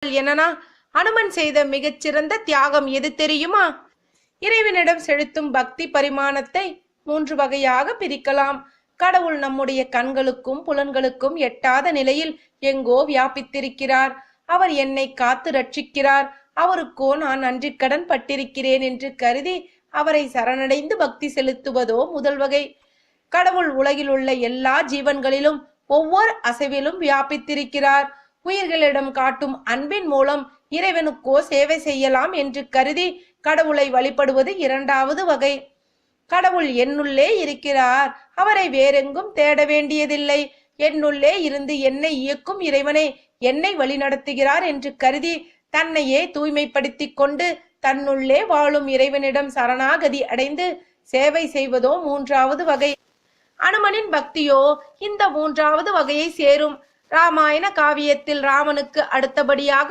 காதல் எனனா? அனுமன் செய்த மிகச்சிறந்த தியாகம் எது தெரியுமா? இறைவனிடம் செலுத்தும் பக்தி பரிமாணத்தை 3 வகையாக பிரிக்கலாம். கடவுள் நம்முடைய கண்களுக்கும் புலன்களுக்கும் எட்டாத நிலையில் எங்கோ வியாபித்திருக்கிறார். அவர் என்னை காத்து ரட்சிக்கிறார். அவருக்கோ நான் நன்றிக்கடன் பட்டிருக்கிறேன் என்று கருதி அவரை சரணடைந்து பக்தி செலுத்துவதோ முதல் வகை. கடவுள் உலகில் உள்ள எல்லா ஜீவன்களிலும் ஒவ்வொரு அசைவிலும் வியாபித்திருக்கிறார். உயிர்களிடம் காட்டும் அன்பின் மூலம் இறைவனுக்கோ சேவை செய்யலாம் என்று கருதி கடவுளை வழிபடுவது இரண்டாவது வகை. கடவுள் என்னுள்ளே இருக்கிறார், அவரை வேறெங்கும் தேட வேண்டியதில்லை, என்னுள்ளே இருந்து என்னை இயக்கும் இறைவனே என்னை வழிநடத்துகிறார் என்று கருதி தன்னையே தூய்மைப்படுத்திக் கொண்டு தன்னுள்ளே வாழும் இறைவனிடம் சரணாகதி அடைந்து சேவை செய்வதோ மூன்றாவது வகை. அனுமனின் பக்தியோ இந்த மூன்றாவது வகையை சேரும். ராமாயண காவியத்தில் ராமனுக்கு அடுத்தபடியாக